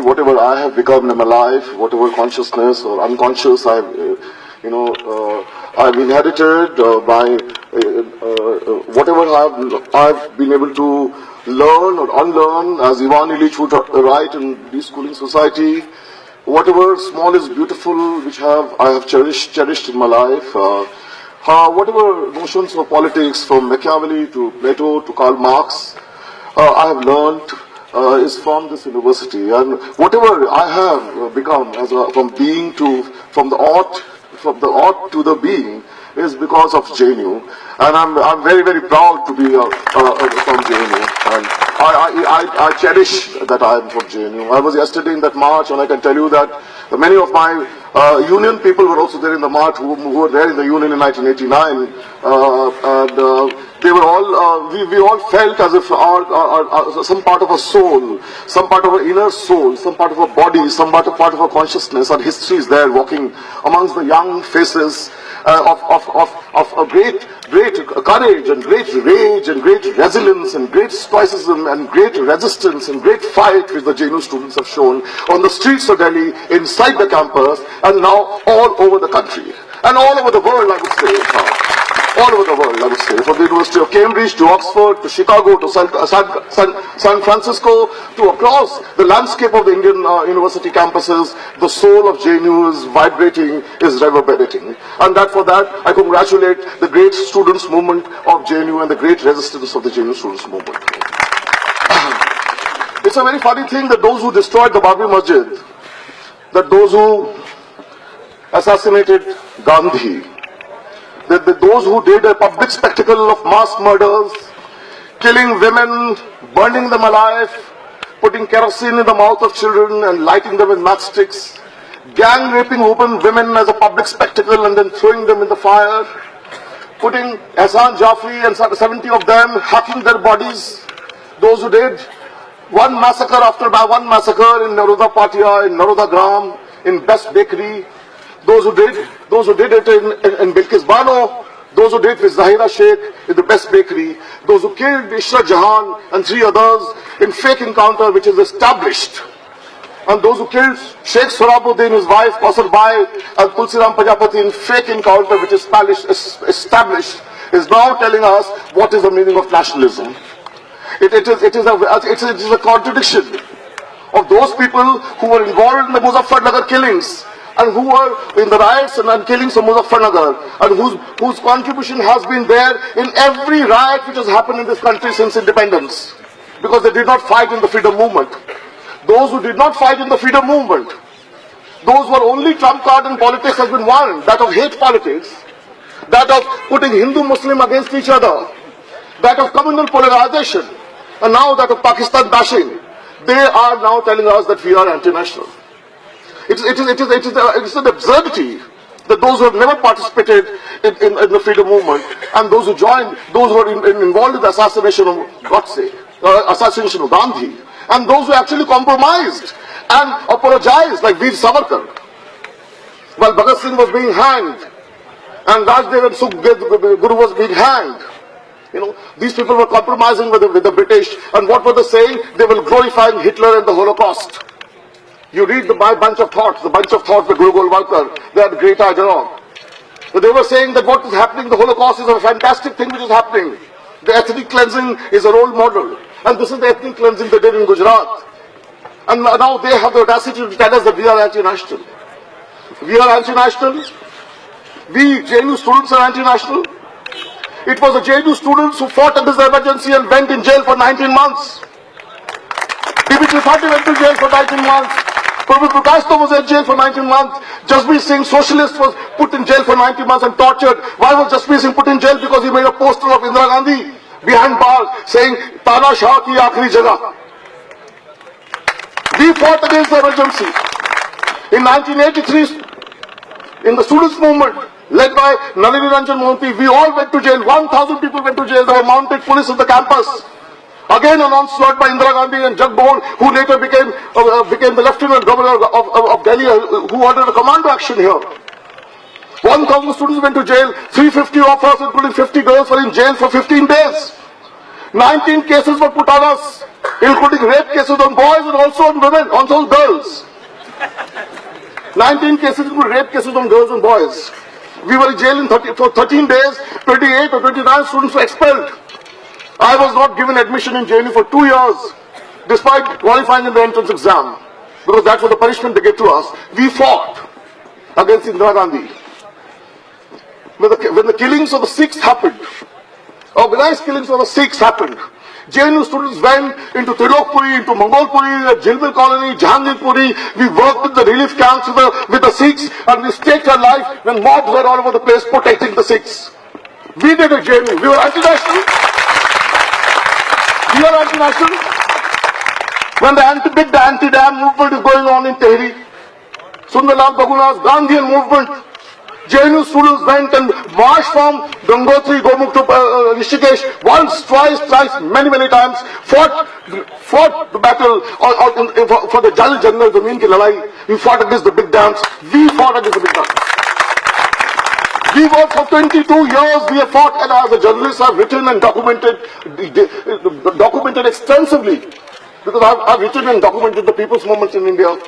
whatever I have become in my life, whatever consciousness or unconscious I've inherited by whatever I've been able to learn or unlearn, as Ivan Illich would write in Deschooling Society. Whatever small is beautiful, which I have cherished in my life. Whatever notions of politics, from Machiavelli to Plato to Karl Marx, I have learned is from this university, and whatever I have become from the ought to the being is because of JNU, and I'm very, very proud to be from JNU, and I cherish that I am from JNU. I was yesterday in that march, and I can tell you that many of my union people were also there in the march, who were there in the union in 1989, and they were all, we all felt as if some part of our soul, some part of our inner soul, some part of our body, some part of our consciousness, our history is there walking amongst the young faces of a great courage and great rage and great resilience and great stoicism and great resistance and great fight which the JNU students have shown on the streets of Delhi, inside the campus, and now all over the country and all over the world, I would say. All over the world, I would say, from the University of Cambridge to Oxford to Chicago to San Francisco to across the landscape of the Indian university campuses, the soul of JNU is vibrating, is reverberating. And for that, I congratulate the great students' movement of JNU and the great resistance of the JNU students' movement. It's a very funny thing that those who destroyed the Babri Masjid, that those who assassinated Gandhi, that those who did a public spectacle of mass murders, killing women, burning them alive, putting kerosene in the mouth of children and lighting them with matchsticks, gang raping women as a public spectacle and then throwing them in the fire, putting Ehsan Jafri and 70 of them, hacking their bodies, those who did one massacre after one massacre in Naroda Patia, in Naroda Gram, in Best Bakery, those who did it in Bilkis Bano, those who did it with Zahira Sheikh in the Best Bakery, those who killed Ishra Jahan and 3 others in fake encounter which is established, and those who killed Sheikh Sorabuddin, his wife Kausar Bai, and Tulsiram Pajapati in fake encounter which is established, is now telling us what is the meaning of nationalism. It is a contradiction of those people who were involved in the Muzaffarnagar killings and who were in the riots and killings of Muzaffarnagar, and whose contribution has been there in every riot which has happened in this country since independence, because they did not fight in the freedom movement. Those who did not fight in the freedom movement, those who are only trump card in politics has been one, that of hate politics, that of putting Hindu-Muslim against each other, that of communal polarization, and now that of Pakistan bashing. They are now telling us that we are anti-national. It's an absurdity that those who have never participated in the freedom movement and those who joined, those who are involved in the assassination of assassination of Gandhi, and those who actually compromised and apologized, like Veer Savarkar, while Bhagat Singh was being hanged and Rajdev and Sukhguru was being hanged. These people were compromising with the British, and what were they saying? They were glorifying Hitler and the Holocaust. You read the bunch of thoughts by Guru Golwalkar, they had a great dialogue. But they were saying that what is happening, the Holocaust is a fantastic thing which is happening. The ethnic cleansing is a role model. And this is the ethnic cleansing they did in Gujarat. And now they have the audacity to tell us that we are anti-national. We are anti-national. We, JNU students, are anti-national. It was the JNU students who fought in this emergency and went in jail for 19 months. DB Tripathi went to jail for 19 months. Prabhu Prakash was in jail for 19 months. Jasbir Singh, socialist, was put in jail for 19 months and tortured. Why was Jasbir Singh put in jail? Because he made a poster of Indira Gandhi behind bars saying, Tana Shah ki aakhri jagah. We fought against the emergency. In 1983, in the students' movement, led by Nalini Ranjan Mohanty, we all went to jail. 1,000 people went to jail. There were mounted police on the campus. Again an onslaught by Indira Gandhi and Jag Bahul, who later became the Lieutenant Governor of Delhi, who ordered a commando action here. 1,000 students went to jail. 350 of us, including 50 girls, were in jail for 15 days. 19 cases were put on us, including rape cases on boys and also on women, also on girls. 19 cases including rape cases on girls and boys. We were in jail for 13 days, 28 or 29 students were expelled. I was not given admission in JNU for 2 years, despite qualifying in the entrance exam, because that's what the punishment they gave to us. We fought against Indira Gandhi. When the killings of the Sikhs happened, organized killings of the Sikhs happened, JNU students went into Trilokpuri, into Mongolpuri, Jilbil Colony, Jahangirpuri. We worked with the relief camps with the Sikhs, and we staked our life when mobs were all over the place protecting the Sikhs. We did at JNU. We were anti-national. We are anti-national. When the anti-dam movement is going on in Tehri, Sundarlal Baguna's Gandhian movement, JNU students went and marched from Gangotri, Gomukh to Rishikesh once, twice, many times, fought the battle for the Jal Jangal Zameen ki ladai. We fought against the big dams. We fought against the big dams. We worked for 22 years. We have fought, and as a journalist, I've written and documented extensively, because I've written and documented the people's movements in India,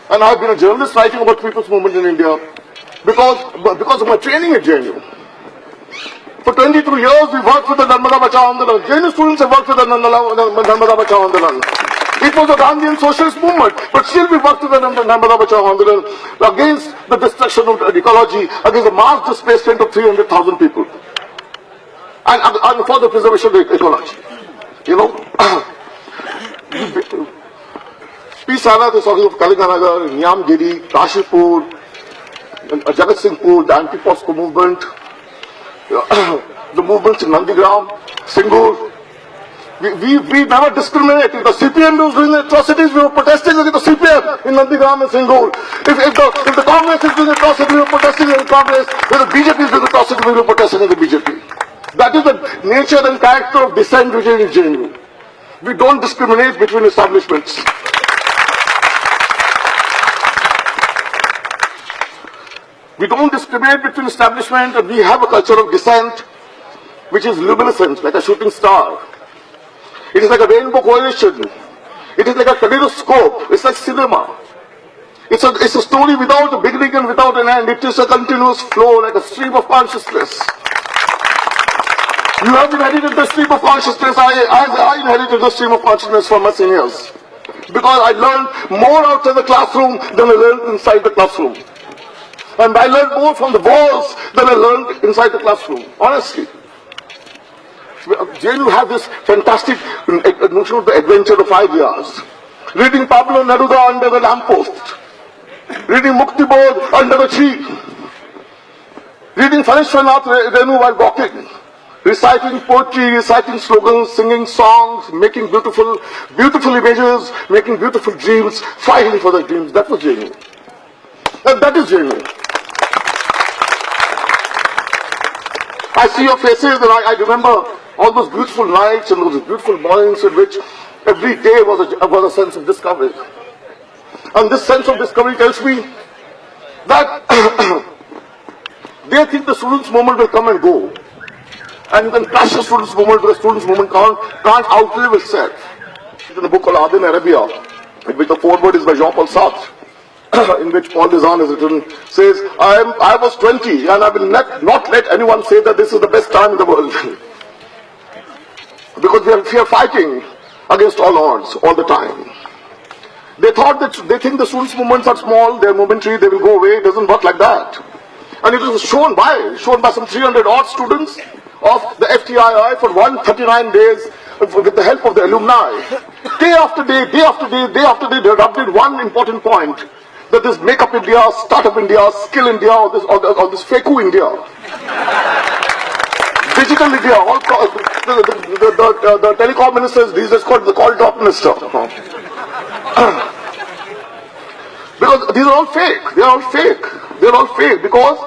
and I've been a journalist writing about people's movement in India. Because of my training at JNU. For 22 years, we worked with the Narmada Bachao Andolan. JNU students have worked with the Narmada Bachao Andolan. It was a Gandhian socialist movement, but still we worked with the Narmada Bachao Andolan against the destruction of ecology, against the mass displacement of 300,000 people, and for the preservation of ecology. You know, P. Sanath is talking of Kalinganagar, Nyamgiri, Kashipur, Jagat Singhpur, the anti-POSCO movement, the movements in Nandigram, Singur. We never discriminated. The CPM was doing atrocities, we were protesting against the CPM in Nandigram and Singur. If the Congress is doing atrocities, we were protesting against the Congress. If the BJP is doing atrocities, we were protesting against the BJP. That is the nature and character of dissent within JNU. We don't discriminate between establishments. We don't discriminate between establishment, and we have a culture of dissent which is luminescent, like a shooting star. It is like a rainbow coalition. It is like a kaleidoscope. It's like cinema. It's a story without a beginning and without an end. It is a continuous flow, like a stream of consciousness. You have inherited the stream of consciousness. I inherited the stream of consciousness from my seniors, because I learned more outside the classroom than I learned inside the classroom. And I learned more from the walls than I learned inside the classroom, honestly. JNU have this fantastic notion of the adventure of ideas. Reading Pablo Neruda under the lamppost. Reading Mukti Bodh under the tree. Reading Farishwanath Renu while walking. Reciting poetry, reciting slogans, singing songs, making beautiful images, making beautiful dreams, fighting for the dreams. That was JNU. And that is JNU. I see your faces, and I remember all those beautiful nights and those beautiful mornings in which every day was a sense of discovery. And this sense of discovery tells me that they think the students' movement will come and go. And you can crush the students' movement, but the students' movement can't outlive itself. In the book called Adin Arabia, in which the foreword is by Jean-Paul Sartre, in which Paul Dizan has written, says, I was 20 and I will not let anyone say that this is the best time in the world. Because we are fighting against all odds, all the time. They think the students' movements are small, they're momentary, they will go away. It doesn't work like that. And it was shown by some 300 odd students of the FTII for 139 days with the help of the alumni. Day after day, they rubbed in one important point. That is Make Up India, Startup India, Skill India, or this Feku India. Digital India, the telecom ministers, these are called the call drop minister. Because these are all fake. They are all fake because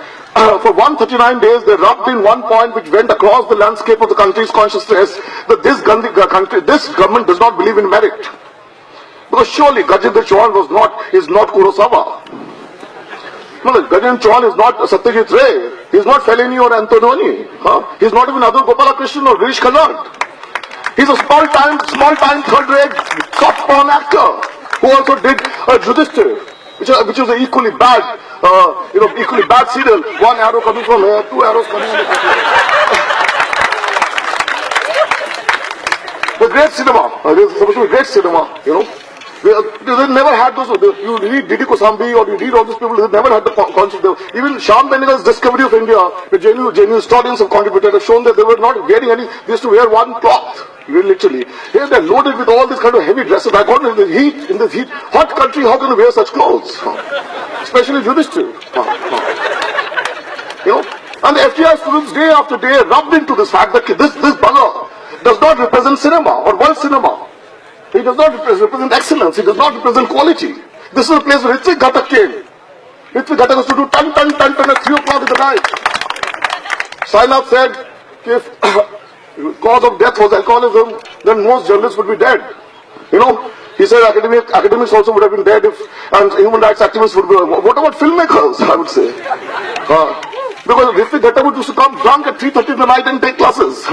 for 139 days they rubbed in one point which went across the landscape of the country's consciousness that this government does not believe in merit. Because surely Gajendra Chauhan is not Kurosawa. No, Gajendra Chauhan is not Satyajit Ray. He is not Fellini or Antonioni. He is not even Adul Gopalakrishnan or Girish Karnad. He's a small-time third-rate soft porn actor who also did Judistir, which is an equally bad, equally bad serial. One arrow coming from here, two arrows coming from here. The great cinema. It's supposed to be great cinema, you know. They never had those. You read Didi Kosambi or you read all these people, they never had the concept. Even Shyam Benegal's Discovery of India, the JNU historians have contributed, have shown that they were not wearing any, they used to wear one cloth, literally. Here they're loaded with all these kind of heavy dresses. I got in this heat, hot country, how can you wear such clothes? Especially Yudhishthir. You know, and the FTI students day after day rubbed into this fact that this bugger does not represent cinema or world cinema. He does not represent excellence. He does not represent quality. This is a place where Ritvik Ghatak came. Ritvik Ghatak used to do ton at 3 o'clock in the night. Sainath said, if cause of death was alcoholism, then most journalists would be dead. You know, he said academics also would have been dead if, and human rights activists would be. What about filmmakers, I would say? Because Ritvik Ghatak used to come drunk at 3:30 in the night and take classes.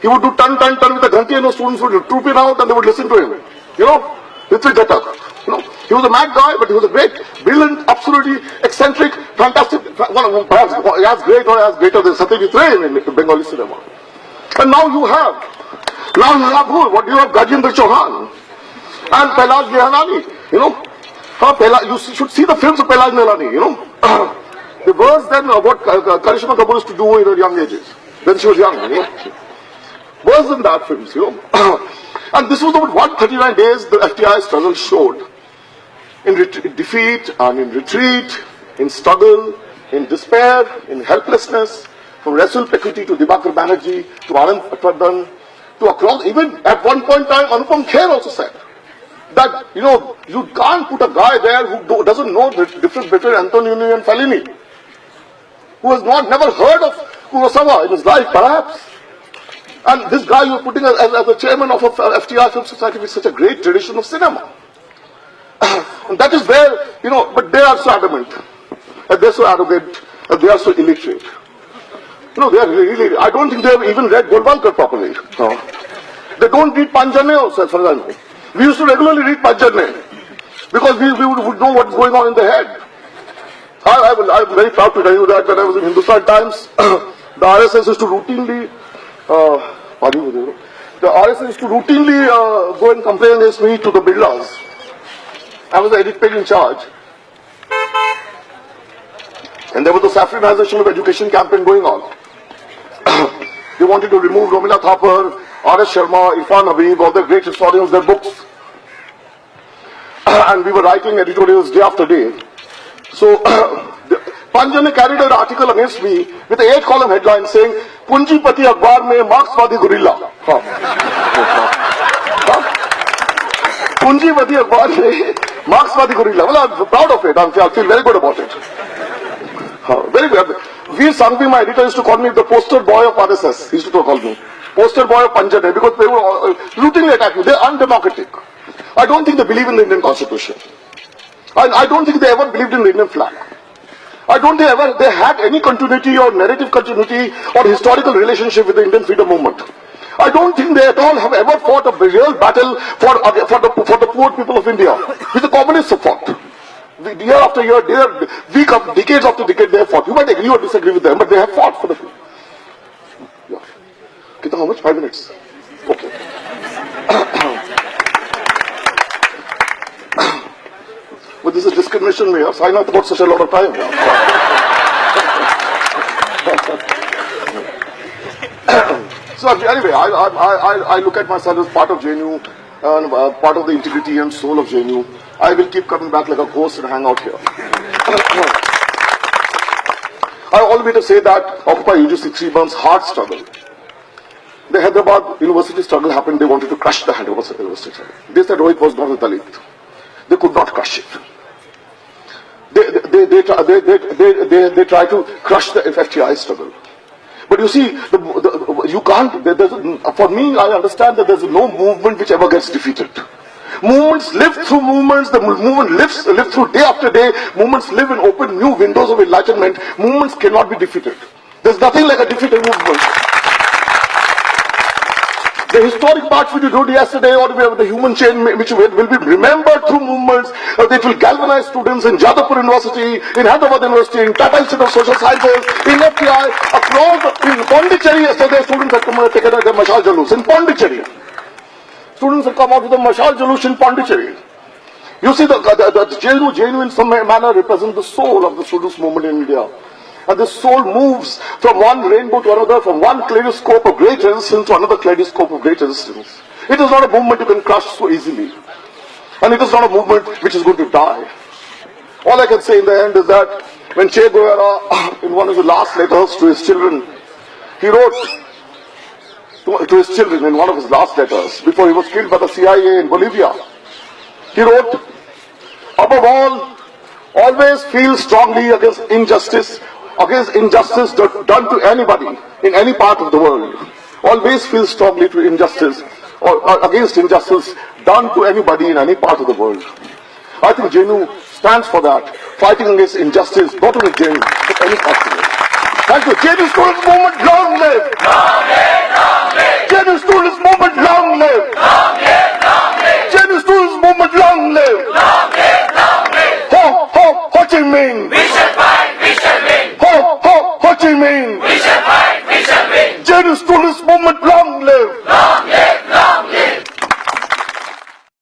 He would do ton with the ghanti and the students would troop in out and they would listen to him. You know, Ritvik Ghatak. You know, he was a mad guy, but he was a great, brilliant, absolutely eccentric, fantastic, perhaps as great or as greater than Satyajit Ray in Bengali cinema. And now you have who? What do you have? Gajendra Chauhan and Pailaj Nehalani. You know, you should see the films of Pailaj Nehalani. You know, the worse than what Karishma Kapoor used to do in her young ages when she was young. You know. Worse than that films, you know. And this was about 139 days the FTI struggle showed. In defeat and in retreat, in struggle, in despair, in helplessness, from Rasul Pekuti to Dibakar Banerjee, to Anand Patwardhan, to across, even at one point in time, Anupam Kher also said that, you know, you can't put a guy there who doesn't know the difference between Antonioni and Fellini, who has never heard of Kurosawa in his life, perhaps. And this guy you're putting as the chairman of a FTI Film Society with such a great tradition of cinema. And that is where, you know, but they are so adamant, and they're so arrogant, and they are so illiterate. No, they are really, I don't think they have even read Golwalkar properly. No. They don't read Panjane also, as far as I know. We used to regularly read Panjane, because we would know what's going on in the head. I'm very proud to tell you that when I was in Hindustan Times, the RSS used to routinely go and complain against me to the Birlas. I was the edit page in charge. And there was the saffronization of education campaign going on. They wanted to remove Romila Thapar, R.S. Sharma, Irfan Habib, all the great historians, their books. And we were writing editorials day after day. So, Panjane carried an article against me with an 8-column headline saying, Punjipati Akhbar mein Marxwadi gorilla. Punjipati Akhbar mein Marxwadi gorilla. Well, I'm proud of it. I feel very good about it. Very good. Veer Sanghvi, my editor, used to call me the poster boy of RSS. He used to call me poster boy of Panjane because they were routinely attack you. They're undemocratic. I don't think they believe in the Indian Constitution. I don't think they ever believed in the Indian flag. I don't think they had any continuity or narrative continuity or historical relationship with the Indian freedom movement. I don't think they at all have ever fought a real battle for the poor people of India, which the communists have fought. Year after year, decades after decades, they have fought. You might agree or disagree with them, but they have fought for the people. Yeah. How much? 5 minutes. Okay. But this is discrimination, Mayor. So I not about such a lot of time. So anyway, I look at myself as part of JNU and part of the integrity and soul of JNU. I will keep coming back like a ghost and hang out here. I always to say that Occupy UGC 3 months hard struggle. The Hyderabad University struggle happened. They wanted to crush the Hyderabad University struggle. They said Rohit was not a Dalit. They could not crush it. They try to crush the FTI struggle. But you see, you can't, for me, I understand that there's no movement which ever gets defeated. Movements live through movements, the movement lives through day after day, movements live in open new windows of enlightenment, movements cannot be defeated. There's nothing like a defeated movement. The historic march which we did yesterday, or the human chain which will be remembered through movements, that will galvanize students in Jadavpur University, in Hyderabad University, in Tata Institute of Social Sciences, in FTI, across, in Pondicherry yesterday, students had come and taken a Mashal Jalus in Pondicherry. Students have come out with a Mashal Jalus in Pondicherry. You see, the JNU in some manner represents the soul of the students' movement in India. And this soul moves from one rainbow to another, from one kaleidoscope of great resistance to another kaleidoscope of great resistance. It is not a movement you can crush so easily. And it is not a movement which is going to die. All I can say in the end is that when Che Guevara, in one of the last letters to his children, he wrote to his children in one of his last letters, before he was killed by the CIA in Bolivia, he wrote, above all, always feel strongly against injustice done to anybody in any part of the world. Always feel strongly to injustice or against injustice done to anybody in any part of the world. I think JNU stands for that, fighting against injustice, not only JNU, but any part of the world. Thank you. JNU Students Movement, long live! Long live, long live! JNU Students Movement, long live! Long live, long live! JNU Students Movement, long live! Long live, long live! Ho, ho, Ho Chi Minh! We shall fight, we shall win! Ho, ho, Ho Chi Minh! We shall fight, we shall win! JNU Students Movement,